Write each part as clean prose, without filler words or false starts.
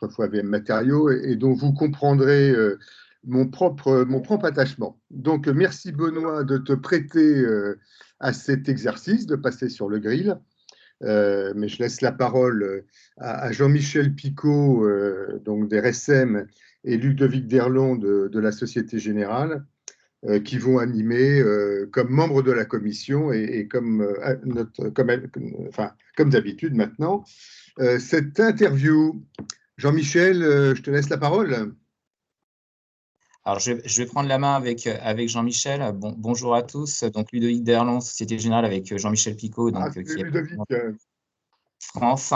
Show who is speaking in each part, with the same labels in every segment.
Speaker 1: autrefois VM Matériaux, et dont vous comprendrez mon propre attachement. Donc, merci Benoît de te prêter à cet exercice, de passer sur le grill. Mais je laisse la parole à Jean-Michel Picot, donc des RSM, et Ludovic Derlon de la Société Générale, qui vont animer comme membres de la commission et comme d'habitude maintenant cette interview. Jean-Michel, je te laisse la parole.
Speaker 2: Alors, je vais prendre la main avec Jean-Michel. Bonjour à tous. Donc, Ludovic Derlon, Société Générale, avec Jean-Michel Picot, donc, qui est
Speaker 1: Ludovic.
Speaker 2: France.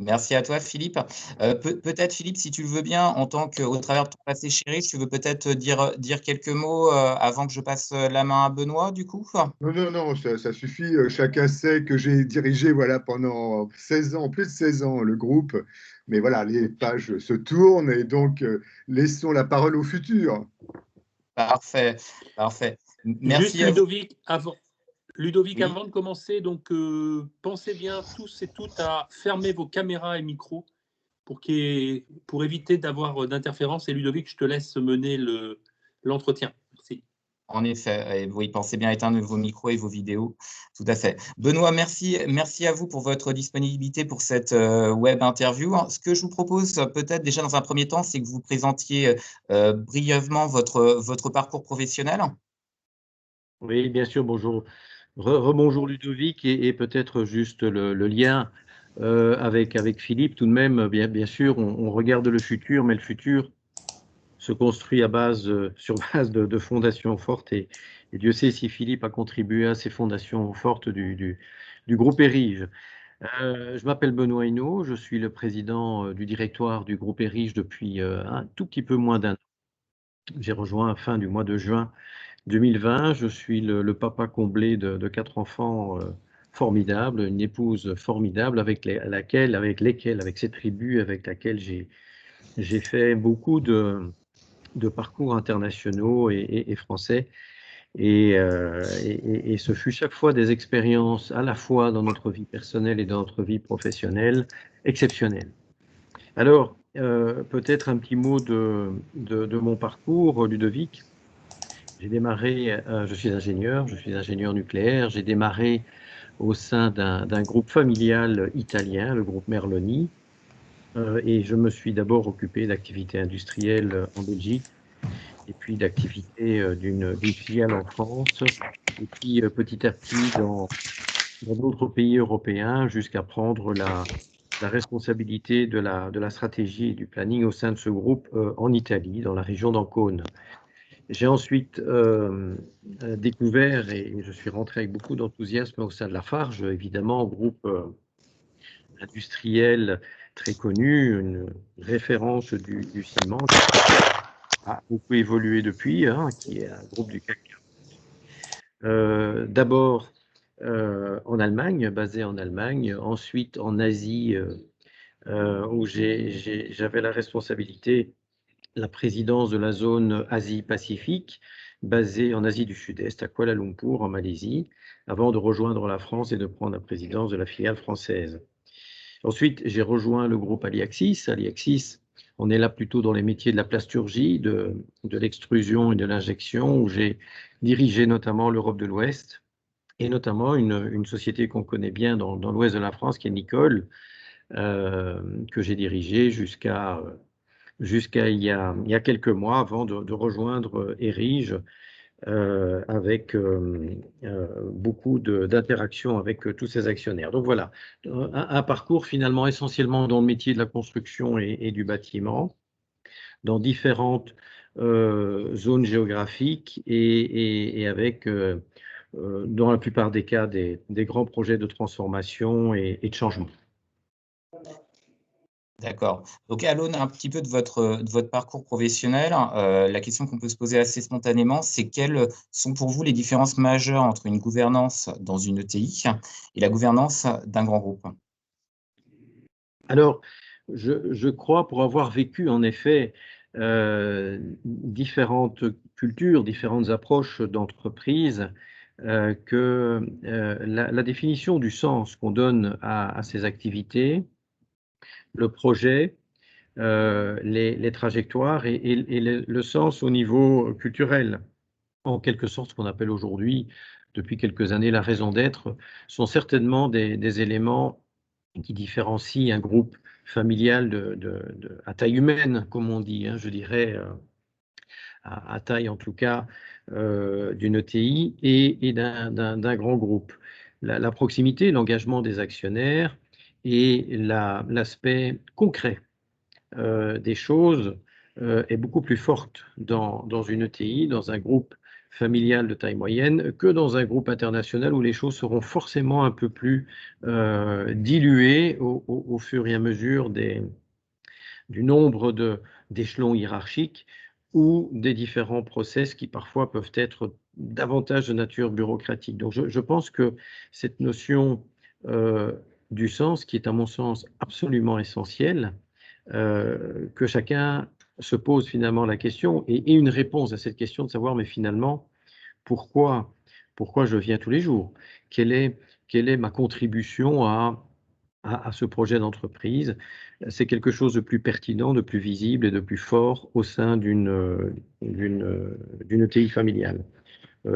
Speaker 2: Merci à toi, Philippe. Peut-être, Philippe, si tu le veux bien, au travers de ton passé chéri, tu veux peut-être dire quelques mots avant que je passe la main à Benoît, du coup?
Speaker 1: Non, ça suffit. Chacun sait que j'ai dirigé pendant 16 ans, plus de 16 ans, le groupe. Mais voilà, les pages se tournent et donc laissons la parole au futur.
Speaker 2: Parfait. Merci.
Speaker 3: Juste Ludovic, avant de commencer, donc pensez bien tous et toutes à fermer vos caméras et micros pour éviter d'avoir d'interférences. Et Ludovic, je te laisse mener l'entretien. Merci.
Speaker 2: En effet, oui, pensez bien à éteindre vos micros et vos vidéos. Tout à fait. Benoît, merci à vous pour votre disponibilité pour cette web interview. Ce que je vous propose peut-être déjà dans un premier temps, c'est que vous présentiez brièvement votre parcours professionnel.
Speaker 4: Oui, bien sûr, bonjour. Rebonjour Ludovic, et peut-être juste le lien avec Philippe. Tout de même, bien sûr, on regarde le futur, mais le futur se construit sur base de fondations fortes, et Dieu sait si Philippe a contribué à ces fondations fortes du groupe Érige. Je m'appelle Benoît Hinault, je suis le président du directoire du groupe Érige depuis un tout petit peu moins d'un an. J'ai rejoint fin du mois de juin 2020. Je suis le papa comblé de 4 enfants formidables, une épouse formidable avec cette tribu avec laquelle j'ai fait beaucoup de parcours internationaux et français. Et ce fut chaque fois des expériences à la fois dans notre vie personnelle et dans notre vie professionnelle exceptionnelles. Alors, peut-être un petit mot de mon parcours, Ludovic. J'ai démarré, je suis ingénieur nucléaire. J'ai démarré au sein d'un groupe familial italien, le groupe Merloni, et je me suis d'abord occupé d'activités industrielles en Belgique, et puis d'activités d'une filiale en France, et puis petit à petit dans d'autres pays européens, jusqu'à prendre la responsabilité de la stratégie et du planning au sein de ce groupe en Italie, dans la région d'Ancône. J'ai ensuite découvert, et je suis rentré avec beaucoup d'enthousiasme au sein de Lafarge, évidemment, groupe industriel très connu, une référence du ciment, qui a beaucoup évolué depuis, qui est un groupe du CAC 40. D'abord en Allemagne, basé en Allemagne, ensuite en Asie, où j'avais la responsabilité, la présidence de la zone Asie-Pacifique, basée en Asie du Sud-Est, à Kuala Lumpur, en Malaisie, avant de rejoindre la France et de prendre la présidence de la filiale française. Ensuite, j'ai rejoint le groupe Aliaxis. Aliaxis, on est là plutôt dans les métiers de la plasturgie, de l'extrusion et de l'injection, où j'ai dirigé notamment l'Europe de l'Ouest, et notamment une société qu'on connaît bien dans l'ouest de la France, qui est Nicole, que j'ai dirigée jusqu'à il y a quelques mois, avant de rejoindre Érige, avec beaucoup d'interactions avec tous ces actionnaires. Donc voilà, un parcours finalement essentiellement dans le métier de la construction et du bâtiment, dans différentes zones géographiques, et avec, dans la plupart des cas, des grands projets de transformation et de changement.
Speaker 2: D'accord. Donc, à l'aune un petit peu de votre parcours professionnel, la question qu'on peut se poser assez spontanément, c'est quelles sont pour vous les différences majeures entre une gouvernance dans une ETI et la gouvernance d'un grand groupe?
Speaker 4: Alors, je crois, pour avoir vécu en effet différentes cultures, différentes approches d'entreprise, que la définition du sens qu'on donne à ces activités le projet, les trajectoires et le sens au niveau culturel. En quelque sorte, ce qu'on appelle aujourd'hui, depuis quelques années, la raison d'être, sont certainement des éléments qui différencient un groupe familial à taille humaine, comme on dit, hein, je dirais, à taille en tout cas d'une ETI et d'un grand groupe. La proximité, l'engagement des actionnaires et l'aspect concret des choses est beaucoup plus forte dans une ETI, dans un groupe familial de taille moyenne, que dans un groupe international où les choses seront forcément un peu plus diluées au fur et à mesure du nombre d'échelons hiérarchiques ou des différents process qui parfois peuvent être davantage de nature bureaucratique. Donc je pense que cette notion du sens, qui est à mon sens absolument essentielle, que chacun se pose finalement la question et une réponse à cette question de savoir, mais finalement, pourquoi je viens tous les jours? Quelle est ma contribution à ce projet d'entreprise? C'est quelque chose de plus pertinent, de plus visible et de plus fort au sein d'une ETI familiale.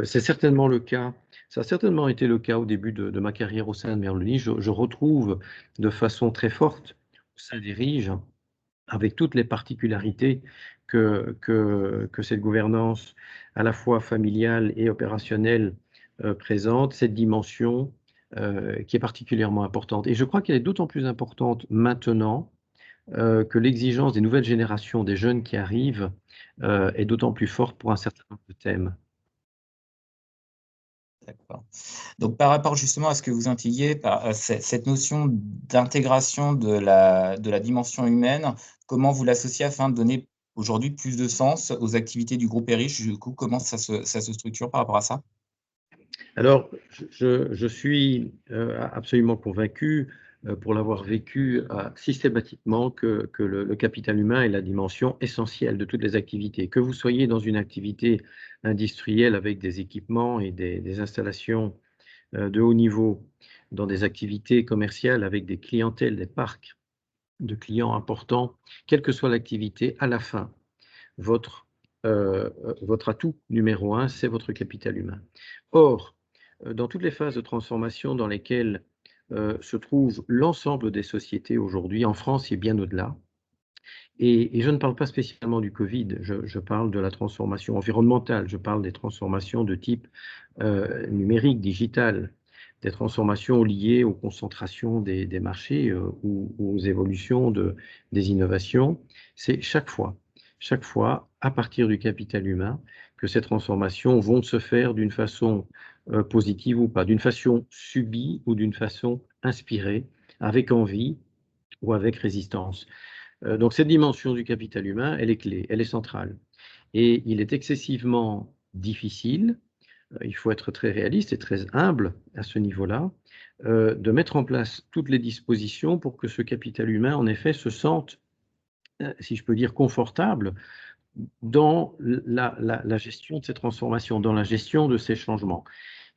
Speaker 4: C'est certainement le cas, ça a certainement été le cas au début de ma carrière au sein de Merloni. Je retrouve de façon très forte au sein des RIGE, avec toutes les particularités que cette gouvernance à la fois familiale et opérationnelle présente, cette dimension qui est particulièrement importante. Et je crois qu'elle est d'autant plus importante maintenant que l'exigence des nouvelles générations, des jeunes qui arrivent, est d'autant plus forte pour un certain nombre de thèmes.
Speaker 2: D'accord. Donc, par rapport justement à ce que vous intriguiez, cette notion d'intégration de la dimension humaine, comment vous l'associez afin de donner aujourd'hui plus de sens aux activités du groupe Eriche? Du coup, comment ça se structure par rapport à ça?
Speaker 4: Alors, je suis absolument convaincu, pour l'avoir vécu systématiquement, que le capital humain est la dimension essentielle de toutes les activités. Que vous soyez dans une activité industrielle avec des équipements et des installations de haut niveau, dans des activités commerciales avec des clientèles, des parcs de clients importants, quelle que soit l'activité, à la fin, votre atout numéro un, c'est votre capital humain. Or, dans toutes les phases de transformation dans lesquelles se trouve l'ensemble des sociétés aujourd'hui, en France et bien au-delà, et je ne parle pas spécialement du Covid, je parle de la transformation environnementale, je parle des transformations de type numérique, digital, des transformations liées aux concentrations des marchés ou aux évolutions des innovations. C'est chaque fois, à partir du capital humain, que ces transformations vont se faire d'une façon positive ou pas, d'une façon subie ou d'une façon inspirée, avec envie ou avec résistance. Donc cette dimension du capital humain, elle est clé, elle est centrale. Et il est excessivement difficile, il faut être très réaliste et très humble à ce niveau-là, de mettre en place toutes les dispositions pour que ce capital humain, en effet, se sente, si je peux dire, confortable dans la gestion de ces transformations, dans la gestion de ces changements.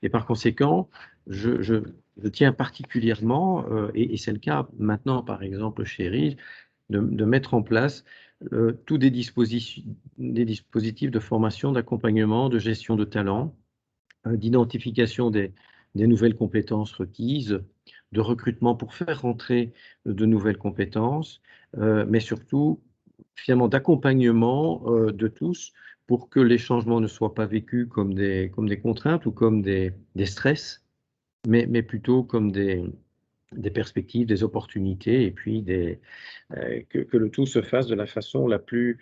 Speaker 4: Et par conséquent, je tiens particulièrement, et c'est le cas maintenant, par exemple, chez RIGE, de mettre en place tous des dispositifs de formation, d'accompagnement, de gestion de talent, d'identification des nouvelles compétences requises, de recrutement pour faire rentrer de nouvelles compétences, mais surtout, finalement, d'accompagnement de tous pour que les changements ne soient pas vécus comme des contraintes ou comme des stress, mais plutôt comme des perspectives, des opportunités, et puis que le tout se fasse de la façon la plus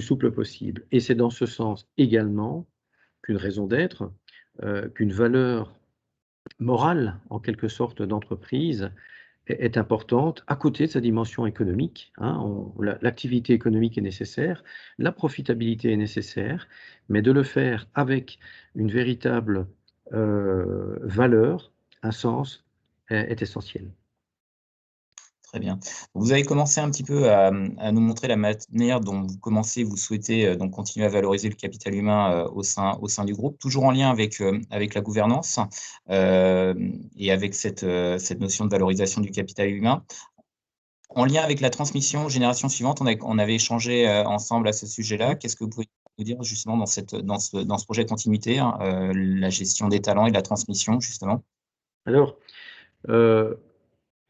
Speaker 4: souple possible. Et c'est dans ce sens également qu'une raison d'être, qu'une valeur morale, en quelque sorte, d'entreprise est importante, à côté de sa dimension économique. L'activité économique est nécessaire, la profitabilité est nécessaire, mais de le faire avec une véritable valeur, un sens, est essentiel.
Speaker 2: Très bien. Vous avez commencé un petit peu à nous montrer la manière dont vous souhaitez donc continuer à valoriser le capital humain au sein du groupe, toujours en lien avec la gouvernance et avec cette notion de valorisation du capital humain. En lien avec la transmission génération suivante, on avait échangé ensemble à ce sujet-là. Qu'est-ce que vous pouvez nous dire justement dans ce projet de continuité, hein, la gestion des talents et de la transmission, justement?
Speaker 4: Alors, la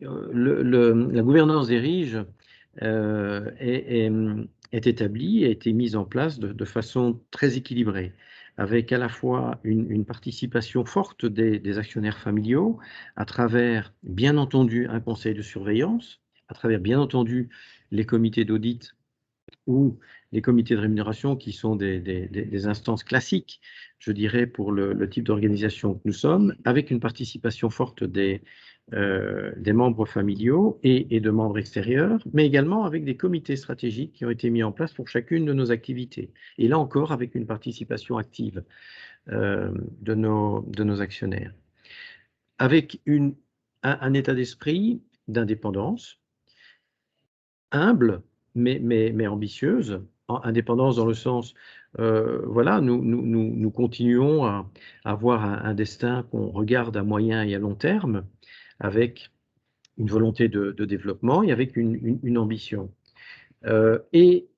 Speaker 4: gouvernance des RIGE est établie, a été mise en place de façon très équilibrée, avec à la fois une participation forte des actionnaires familiaux, à travers, bien entendu, un conseil de surveillance, à travers, bien entendu, les comités d'audit ou les comités de rémunération qui sont des instances classiques, je dirais, pour le type d'organisation que nous sommes, avec une participation forte des membres familiaux et de membres extérieurs, mais également avec des comités stratégiques qui ont été mis en place pour chacune de nos activités. Et là encore, avec une participation active de nos actionnaires. Avec un état d'esprit d'indépendance, humble, mais ambitieuse, indépendance dans le sens, voilà, nous continuons à avoir un destin qu'on regarde à moyen et à long terme, avec une volonté de développement et avec une ambition. Et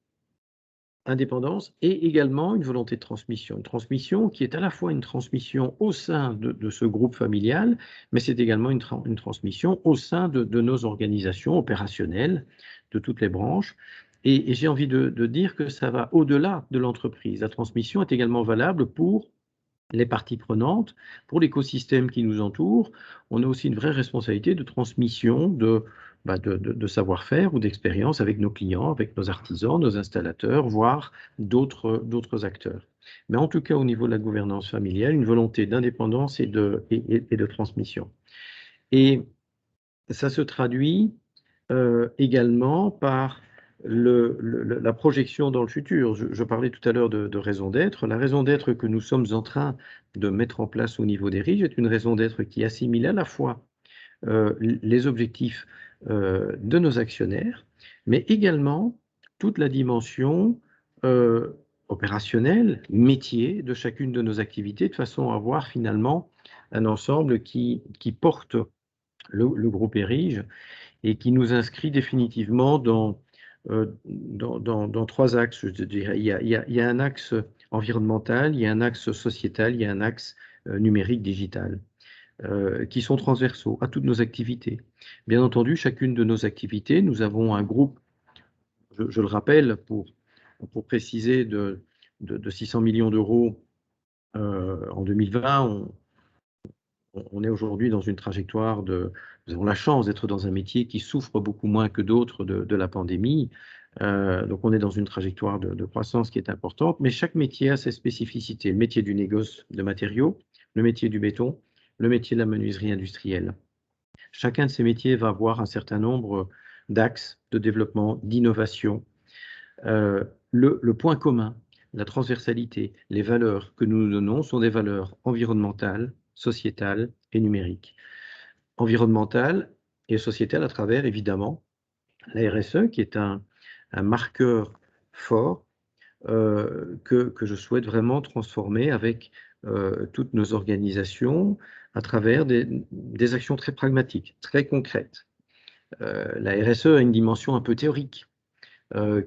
Speaker 4: indépendance et également une volonté de transmission. Une transmission qui est à la fois une transmission au sein de ce groupe familial, mais c'est également une transmission au sein de nos organisations opérationnelles, de toutes les branches. Et j'ai envie de dire que ça va au-delà de l'entreprise. La transmission est également valable pour les parties prenantes, pour l'écosystème qui nous entoure. On a aussi une vraie responsabilité de transmission de savoir-faire ou d'expérience avec nos clients, avec nos artisans, nos installateurs, voire d'autres acteurs. Mais en tout cas, au niveau de la gouvernance familiale, une volonté d'indépendance et de transmission. Et ça se traduit également par la projection dans le futur. Je parlais tout à l'heure de raison d'être. La raison d'être que nous sommes en train de mettre en place au niveau des RIGE est une raison d'être qui assimile à la fois les objectifs de nos actionnaires, mais également toute la dimension opérationnelle, métier de chacune de nos activités, de façon à avoir finalement un ensemble qui porte le groupe ERIGE et qui nous inscrit définitivement dans trois axes, je dirais. Il y a un axe environnemental, il y a un axe sociétal, il y a un axe numérique digital, qui sont transversaux à toutes nos activités. Bien entendu, chacune de nos activités, nous avons un groupe, je le rappelle, pour préciser, de 600 millions d'euros en 2020. On est aujourd'hui dans une trajectoire nous avons la chance d'être dans un métier qui souffre beaucoup moins que d'autres de la pandémie. Donc on est dans une trajectoire de croissance qui est importante, mais chaque métier a ses spécificités. Le métier du négoce de matériaux, le métier du béton, le métier de la menuiserie industrielle. Chacun de ces métiers va avoir un certain nombre d'axes de développement, d'innovation. Le point commun, la transversalité, les valeurs que nous nous donnons sont des valeurs environnementales, sociétale et numérique. Environnementale et sociétale à travers, évidemment, la RSE, qui est un marqueur fort que je souhaite vraiment transformer avec toutes nos organisations à travers des actions très pragmatiques, très concrètes. La RSE a une dimension un peu théorique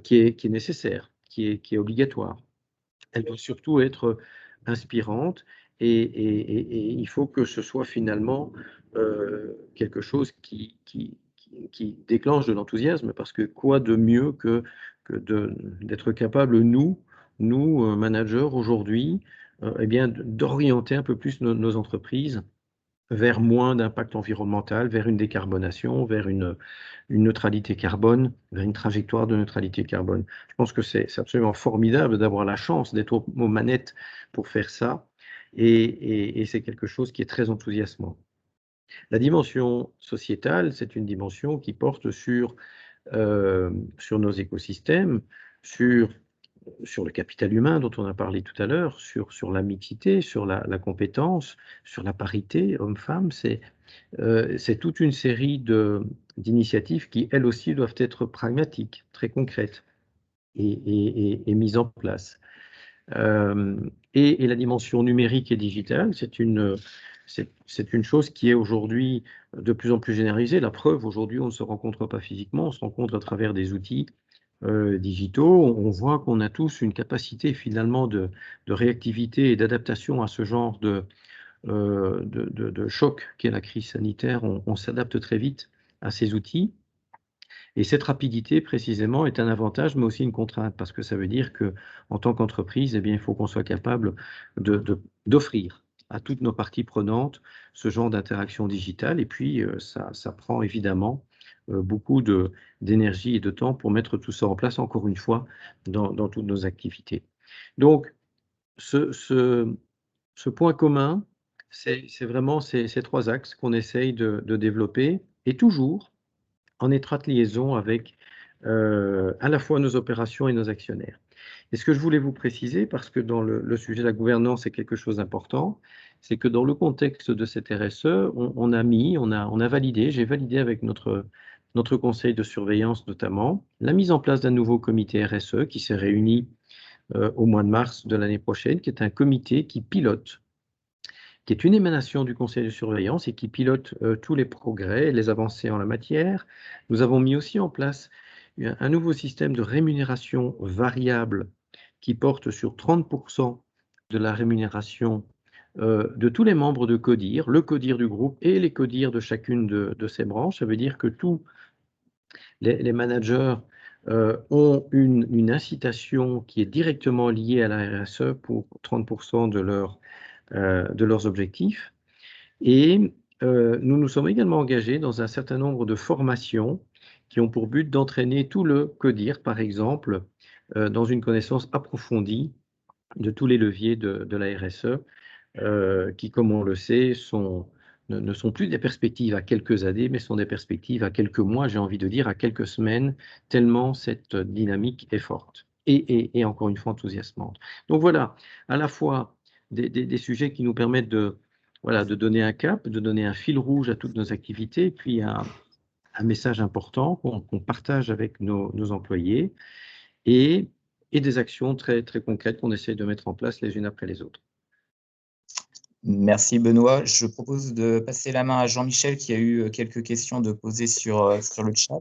Speaker 4: qui est nécessaire, qui est obligatoire. Elle doit surtout être inspirante et il faut que ce soit finalement quelque chose qui déclenche de l'enthousiasme, parce que quoi de mieux que d'être capable, nous managers aujourd'hui, eh bien, d'orienter un peu plus nos entreprises vers moins d'impact environnemental, vers une décarbonation, vers une neutralité carbone, vers une trajectoire de neutralité carbone. Je pense que c'est absolument formidable d'avoir la chance d'être aux manettes pour faire ça, et c'est quelque chose qui est très enthousiasmant. La dimension sociétale, c'est une dimension qui porte sur nos écosystèmes, sur le capital humain dont on a parlé tout à l'heure, sur la mixité, sur la compétence, sur la parité homme-femme. C'est toute une série d'initiatives qui, elles aussi, doivent être pragmatiques, très concrètes et mises en place. Et la dimension numérique et digitale, c'est une c'est une chose qui est aujourd'hui de plus en plus généralisée. La preuve, aujourd'hui, on ne se rencontre pas physiquement, on se rencontre à travers des outils digitaux. On voit qu'on a tous une capacité finalement de réactivité et d'adaptation à ce genre de choc qu'est la crise sanitaire. On s'adapte très vite à ces outils. Et cette rapidité, précisément, est un avantage, mais aussi une contrainte, parce que ça veut dire qu'en tant qu'entreprise, eh bien, il faut qu'on soit capable d'offrir à toutes nos parties prenantes ce genre d'interaction digitale. Et puis, ça prend évidemment beaucoup d'énergie et de temps pour mettre tout ça en place, encore une fois, dans toutes nos activités. Donc, ce point commun, c'est vraiment ces trois axes qu'on essaye de développer, et toujours en étroite liaison avec à la fois nos opérations et nos actionnaires. Et ce que je voulais vous préciser, parce que dans le sujet de la gouvernance est quelque chose d'important, c'est que dans le contexte de cette RSE, on a validé, j'ai validé avec notre conseil de surveillance notamment, la mise en place d'un nouveau comité RSE qui s'est réuni au mois de mars de l'année prochaine, qui est un comité qui pilote, qui est une émanation du conseil de surveillance et qui pilote tous les progrès et les avancées en la matière. Nous avons mis aussi en place un nouveau système de rémunération variable qui porte sur 30% de la rémunération de tous les membres de CODIR, le CODIR du groupe et les CODIR de chacune de ces branches. Ça veut dire que tous les managers ont une incitation qui est directement liée à la RSE pour 30% de leurs objectifs. Et nous nous sommes également engagés dans un certain nombre de formations qui ont pour but d'entraîner tout le CODIR, par exemple, dans une connaissance approfondie de tous les leviers de la RSE, qui, comme on le sait, ne sont plus des perspectives à quelques années, mais sont des perspectives à quelques mois, j'ai envie de dire à quelques semaines, tellement cette dynamique est forte et encore une fois enthousiasmante. Donc voilà, à la fois des sujets qui nous permettent de donner un cap, de donner un fil rouge à toutes nos activités, et puis un message important qu'on partage avec nos employés, et des actions très, très concrètes qu'on essaie de mettre en place les unes après les autres.
Speaker 2: Merci Benoît. Je propose de passer la main à Jean-Michel qui a eu quelques questions de poser sur le chat.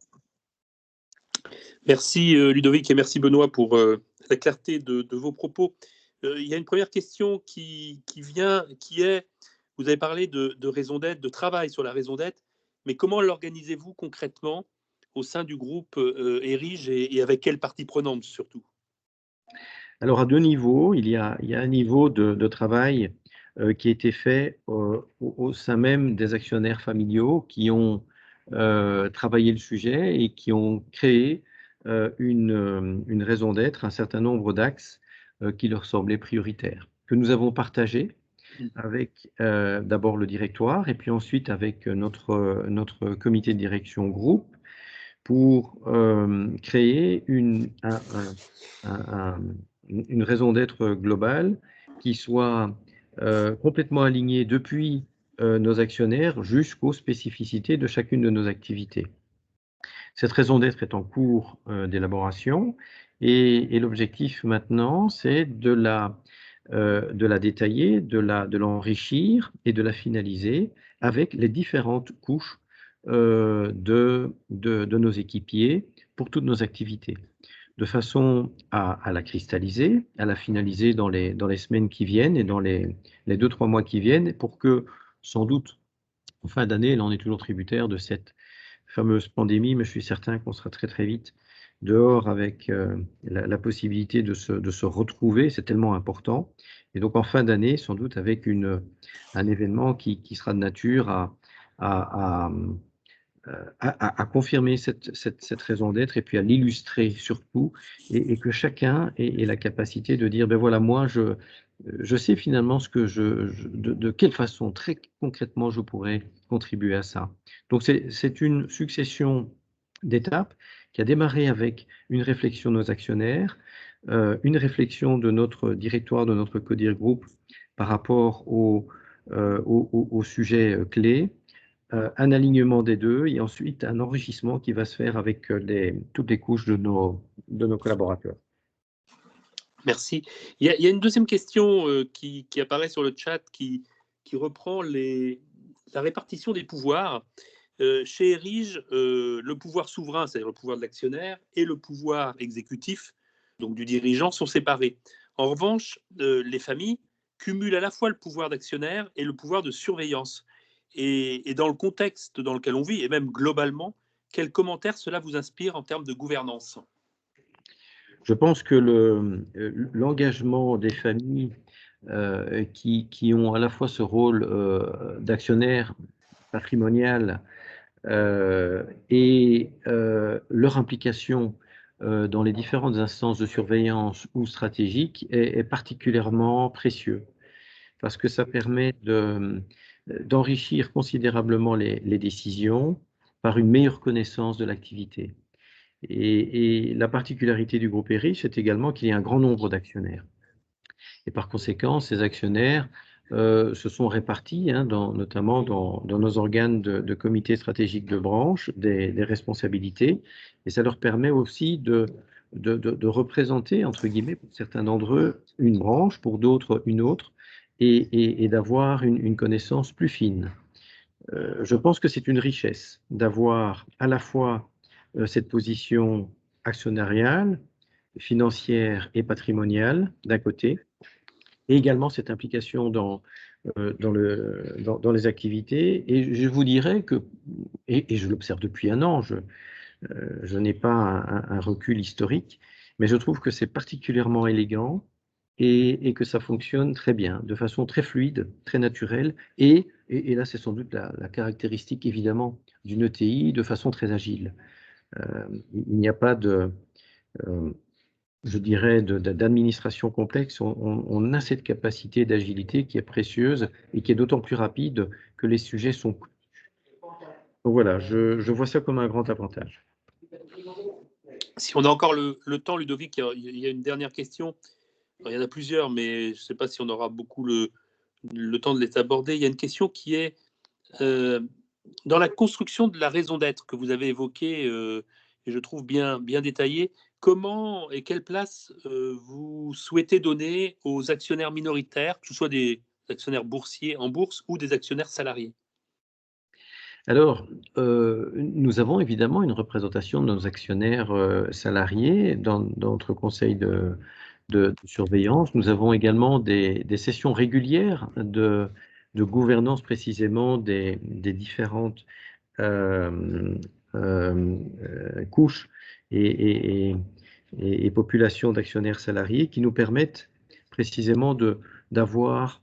Speaker 3: Merci Ludovic et merci Benoît pour la clarté de vos propos. Il y a une première question qui est, vous avez parlé de raison d'être, de travail sur la raison d'être, mais comment l'organisez-vous concrètement au sein du groupe Erige et avec quelle partie prenante surtout?
Speaker 4: Alors à deux niveaux, il y a un niveau de travail qui a été fait au sein même des actionnaires familiaux qui ont travaillé le sujet et qui ont créé une raison d'être, un certain nombre d'axes qui leur semblaient prioritaires, que nous avons partagés avec d'abord le directoire et puis ensuite avec notre comité de direction groupe pour créer une raison d'être globale qui soit complètement alignée depuis nos actionnaires jusqu'aux spécificités de chacune de nos activités. Cette raison d'être est en cours d'élaboration et l'objectif maintenant, c'est de la détailler, de l'enrichir et de la finaliser avec les différentes couches de nos équipiers pour toutes nos activités, de façon à la cristalliser, à la finaliser dans les semaines qui viennent et dans les 2-3 mois qui viennent, pour que, sans doute, en fin d'année, là on est toujours tributaire de cette fameuse pandémie, mais je suis certain qu'on sera très très vite dehors avec la possibilité de se retrouver, c'est tellement important. Et donc en fin d'année, sans doute avec un événement qui sera de nature à confirmer cette raison d'être et puis à l'illustrer surtout, et que chacun ait la capacité de dire, ben voilà, moi je sais finalement de quelle façon très concrètement je pourrais contribuer à ça. Donc c'est une succession d'étapes qui a démarré avec une réflexion de nos actionnaires, une réflexion de notre directoire, de notre CODIR Group par rapport aux sujets clés, un alignement des deux et ensuite un enrichissement qui va se faire avec toutes les couches de nos collaborateurs.
Speaker 3: Merci. Il y a une deuxième question qui apparaît sur le chat qui qui reprend la répartition des pouvoirs. Chez Erige, le pouvoir souverain, c'est-à-dire le pouvoir de l'actionnaire, et le pouvoir exécutif, donc du dirigeant, sont séparés. En revanche, les familles cumulent à la fois le pouvoir d'actionnaire et le pouvoir de surveillance. Et dans le contexte dans lequel on vit, et même globalement, quels commentaires cela vous inspire en termes de gouvernance?
Speaker 4: Je pense que l'engagement des familles qui ont à la fois ce rôle d'actionnaire patrimonial et leur implication dans les différentes instances de surveillance ou stratégiques est particulièrement précieux, parce que ça permet d'enrichir considérablement les décisions par une meilleure connaissance de l'activité. Et la particularité du groupe Erich, c'est également qu'il y a un grand nombre d'actionnaires. Et par conséquent, ces actionnaires se sont répartis, notamment dans nos organes de comité stratégique de branche, des responsabilités. Et ça leur permet aussi de représenter, entre guillemets, pour certains d'entre eux, une branche, pour d'autres, une autre, et d'avoir une connaissance plus fine. Je pense que c'est une richesse d'avoir à la fois cette position actionnariale, financière et patrimoniale d'un côté, et également cette implication dans les activités. Et je vous dirais que, et je l'observe depuis un an, je n'ai pas un recul historique, mais je trouve que c'est particulièrement élégant et que ça fonctionne très bien, de façon très fluide, très naturelle, et là c'est sans doute la caractéristique évidemment d'une ETI, de façon très agile. Il n'y a pas je dirais, d'administration complexe. On a cette capacité d'agilité qui est précieuse et qui est d'autant plus rapide que les sujets sont... Donc voilà, je vois ça comme un grand avantage.
Speaker 3: Si on a encore le temps, Ludovic, il y a une dernière question. Alors, il y en a plusieurs, mais je ne sais pas si on aura beaucoup le temps de les aborder. Il y a une question qui est dans la construction de la raison d'être que vous avez évoquée, et je trouve bien détaillée. Comment et quelle place vous souhaitez donner aux actionnaires minoritaires, que ce soit des actionnaires boursiers en bourse ou des actionnaires salariés?
Speaker 4: Alors, nous avons évidemment une représentation de nos actionnaires salariés dans notre conseil de surveillance. Nous avons également des sessions régulières de gouvernance précisément des différentes couches et populations d'actionnaires salariés qui nous permettent précisément d'avoir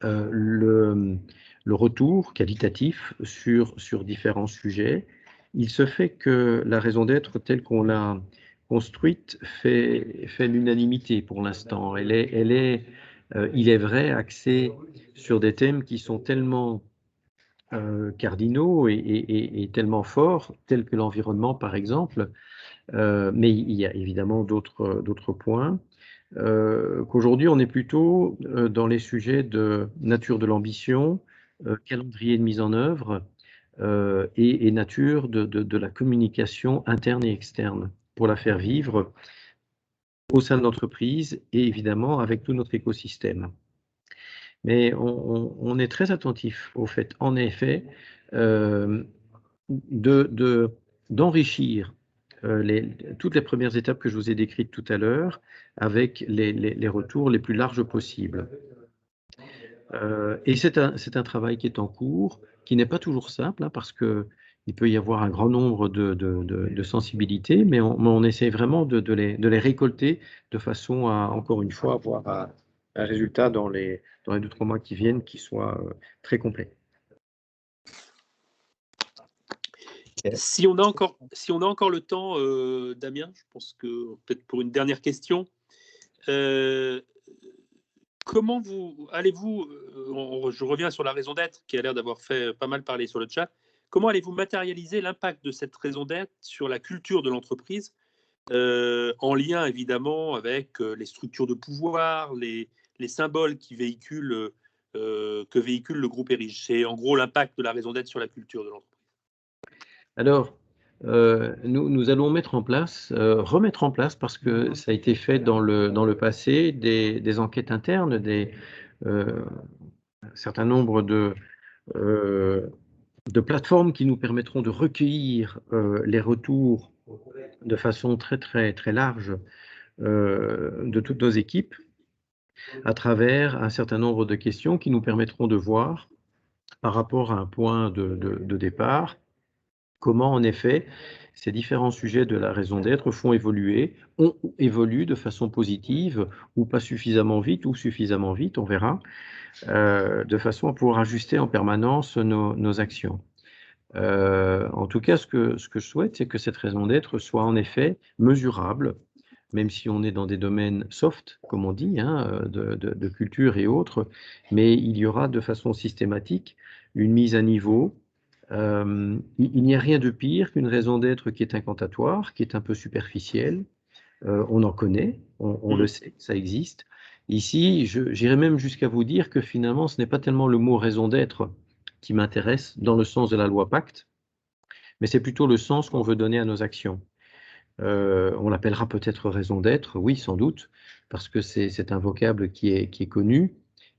Speaker 4: le retour qualitatif sur différents sujets. Il se fait que la raison d'être telle qu'on l'a construite fait l'unanimité pour l'instant. Elle est il est vrai, axée sur des thèmes qui sont tellement cardinaux et tellement forts, tels que l'environnement par exemple, mais il y a évidemment d'autres points. Qu'aujourd'hui, on est plutôt dans les sujets de nature de l'ambition, calendrier de mise en œuvre et nature de la communication interne et externe pour la faire vivre au sein de l'entreprise et évidemment avec tout notre écosystème. Mais on est très attentif au fait, en effet, d'enrichir toutes les premières étapes que je vous ai décrites tout à l'heure avec les retours les plus larges possibles. Et c'est un travail qui est en cours, qui n'est pas toujours simple, parce qu'il peut y avoir un grand nombre de sensibilités, mais on essaie vraiment de les récolter de façon à, encore une fois, avoir un résultat dans les 2-3 mois qui viennent qui soit très complet.
Speaker 3: Si on a encore le temps, Damien, je pense que peut-être pour une dernière question, comment allez-vous, je reviens sur la raison d'être qui a l'air d'avoir fait pas mal parler sur le chat, comment allez-vous matérialiser l'impact de cette raison d'être sur la culture de l'entreprise, en lien évidemment avec les structures de pouvoir, les symboles que véhicule le groupe Erige? C'est en gros l'impact de la raison d'être sur la culture de l'entreprise.
Speaker 4: Alors, nous allons remettre en place, parce que ça a été fait dans le passé, des enquêtes internes, certain nombre de plateformes qui nous permettront de recueillir les retours de façon très, très, très large de toutes nos équipes à travers un certain nombre de questions qui nous permettront de voir, par rapport à un point de départ, comment, en effet, ces différents sujets de la raison d'être évoluent de façon positive ou pas suffisamment vite ou suffisamment vite, on verra, de façon à pouvoir ajuster en permanence nos actions. En tout cas, ce que je souhaite, c'est que cette raison d'être soit en effet mesurable, même si on est dans des domaines soft, comme on dit, hein, de culture et autres, mais il y aura de façon systématique une mise à niveau. Il n'y a rien de pire qu'une raison d'être qui est incantatoire, qui est un peu superficielle. On en connaît, on le sait, ça existe. Ici, j'irais même jusqu'à vous dire que finalement, ce n'est pas tellement le mot raison d'être qui m'intéresse dans le sens de la loi Pacte, mais c'est plutôt le sens qu'on veut donner à nos actions. On l'appellera peut-être raison d'être, oui, sans doute, parce que c'est un vocable qui est connu,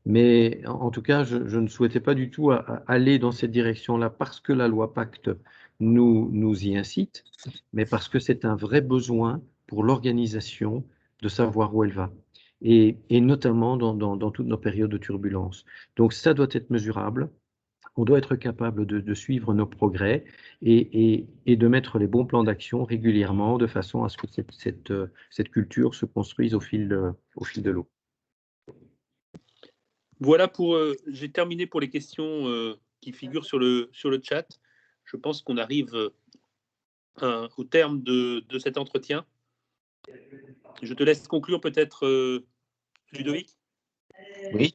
Speaker 4: mais en tout cas, je ne souhaitais pas du tout aller dans cette direction-là parce que la loi Pacte nous y incite, mais parce que c'est un vrai besoin pour l'organisation de savoir où elle va, et notamment dans toutes nos périodes de turbulence. Donc ça doit être mesurable. On doit être capable de suivre nos progrès et de mettre les bons plans d'action régulièrement de façon à ce que cette culture se construise au fil de l'eau.
Speaker 3: Voilà j'ai terminé pour les questions qui figurent sur le chat. Je pense qu'on arrive au terme de cet entretien. Je te laisse conclure peut-être, Ludovic.
Speaker 2: Oui.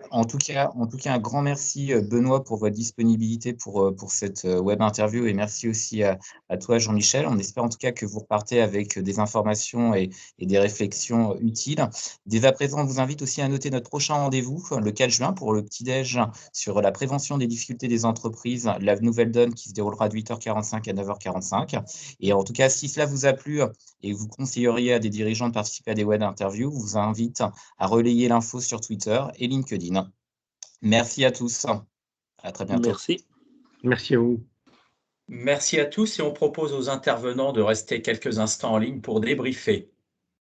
Speaker 2: En tout cas, un grand merci, Benoît, pour votre disponibilité pour cette web interview, et merci aussi à toi, Jean-Michel. On espère en tout cas que vous repartez avec des informations et des réflexions utiles. Dès à présent, on vous invite aussi à noter notre prochain rendez-vous, le 4 juin, pour le petit-déj sur la prévention des difficultés des entreprises, la nouvelle donne, qui se déroulera de 8h45 à 9h45. Et en tout cas, si cela vous a plu et que vous conseilleriez à des dirigeants de participer à des web interviews, on vous invite à relayer l'info sur Twitter et LinkedIn. Merci à tous. À très bientôt.
Speaker 3: Merci.
Speaker 4: Merci à vous.
Speaker 5: Merci à tous, et on propose aux intervenants de rester quelques instants en ligne pour débriefer.